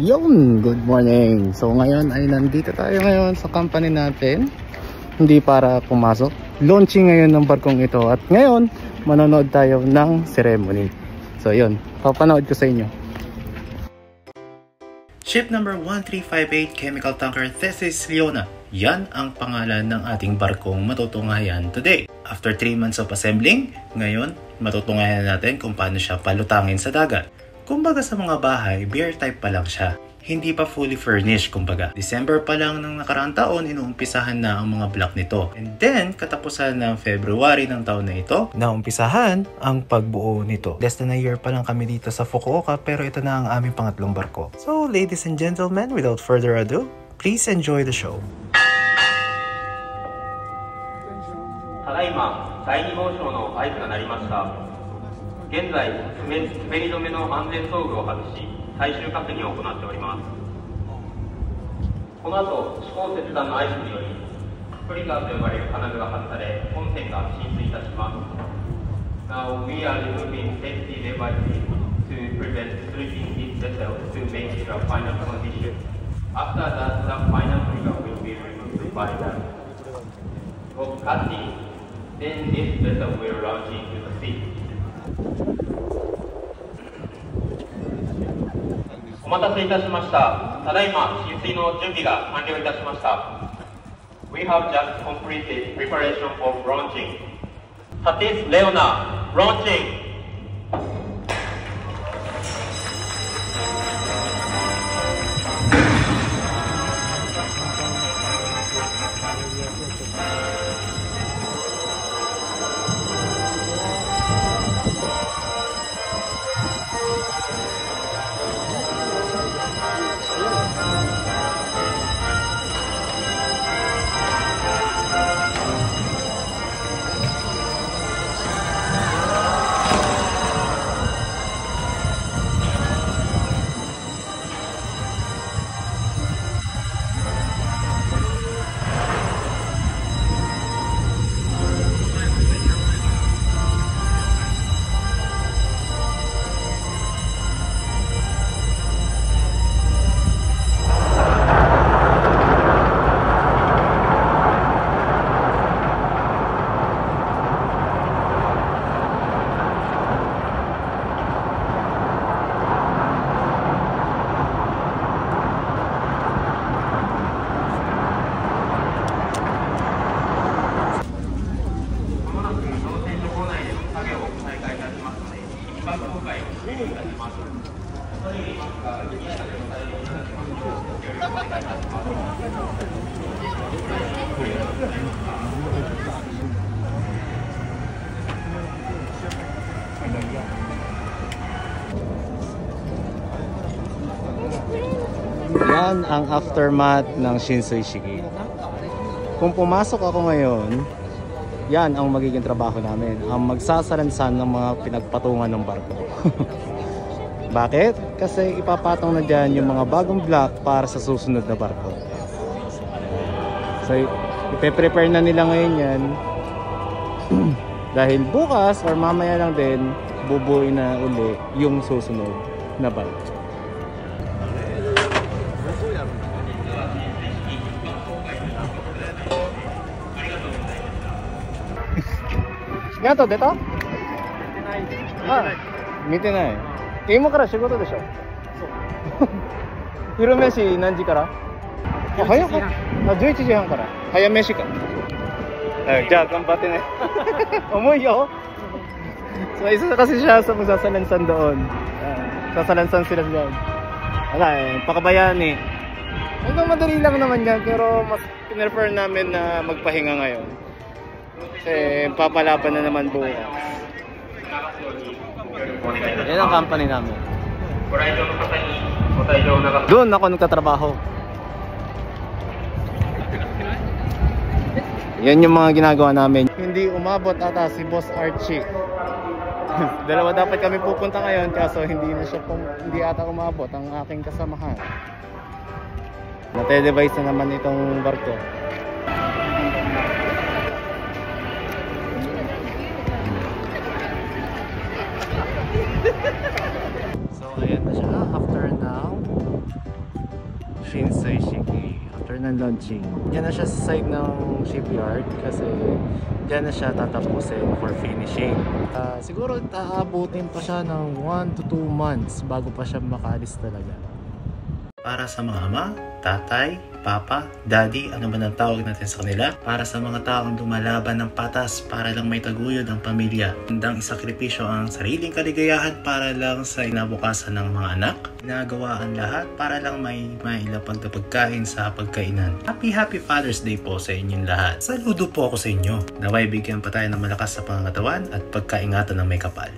Yun, good morning. So ngayon ay nandito tayo ngayon sa company natin. Hindi para pumasok. Launching ngayon ng barkong ito. At ngayon, manonood tayo ng ceremony. So yun, papanood ko sa inyo. Ship number 1358 chemical tanker Thesis Leona. Yan ang pangalan ng ating barkong matutunghayan today. After 3 months of assembling, ngayon matutunghayan natin kung paano siya palutangin sa dagat. Kumbaga sa mga bahay, beer type pa lang siya. Hindi pa fully furnished kumbaga. December pa lang ng nakaraang taon, inuumpisahan na ang mga block nito. And then, katapusan ng February ng taon na ito, naumpisahan ang pagbuo nito. Less than a year pa lang kami dito sa Fukuoka, pero ito na ang aming pangatlong barko. So, ladies and gentlemen, without further ado, please enjoy the show. ただいま第2号証の合図が鳴りました。現在滑り止めの安全装具を外し最終確認を行っております。この後指向切断の合図によりスプリンガーと呼ばれる金具が外され本船が浸水いたします。 Now we are removing safety devices to prevent slipping this vessel to make it a final condition. After that, the final trigger will be removed by the rope cutting. Then this vessel will launch into the sea. お待たせいたしました。ただいま浸水の準備が完了いたしました。We have just completed preparation for launching. Thetis Leona, launching. Yan ang aftermath ng Shinsei Shiki. Kung pumasok ako ngayon, yan ang magiging trabaho namin, ang magsasalansan ng mga pinagpatungan ng barko. Bakit? Kasi ipapatong na dyan yung mga bagong block para sa susunod na barko. So ipe-prepare na nila ngayon yan. Dahil bukas or mamaya lang din bubuin na uli yung susunod na barko. Gato, deto? Mite nai. Imo kara shigoto desho? Hiru meshi nanji kara? Haya ka? 11時半から早飯か。じゃあ頑張ってね。重いよ. So isa kasi siya sa magsasalansan doon. Sasalansan sila diyan. Wala eh, pakabayani. Hanggang madali lang naman yan, pero mas pinrefer namin na magpahinga ngayon. Kasi papalaban na naman bukas. Yan ang company namin. Doon ako nagtatrabaho. Yan yung mga ginagawa namin. Hindi umabot ata si Boss Archie. Dalawa dapat kami pupunta ngayon, kaso hindi ata umabot ang aking kasamahan. Na-televised na naman itong barko. So ayan na siya after now. Shinsei Shiki after ng launching. Yan na siya sa side ng shipyard kasi yan na siya tatapusin for finishing. Siguro aabutin pa siya ng 1 to 2 months bago pa siya makaalis talaga. Para sa mga ama, tatay, papa, daddy, ano man ang tawag natin sa kanila, para sa mga taong lumalaban ng patas para lang may taguyod ang pamilya, handang isakripisyo ang sariling kaligayahan para lang sa inabukasan ng mga anak, ginagawa ang lahat para lang may mailapag na pagkain sa pagkainan. Happy Father's Day po sa inyong lahat. Saludo po ako sa inyo. Naway bigyan pa tayo ng malakas sa pangangatawan at pagkaingatan ng may kapal.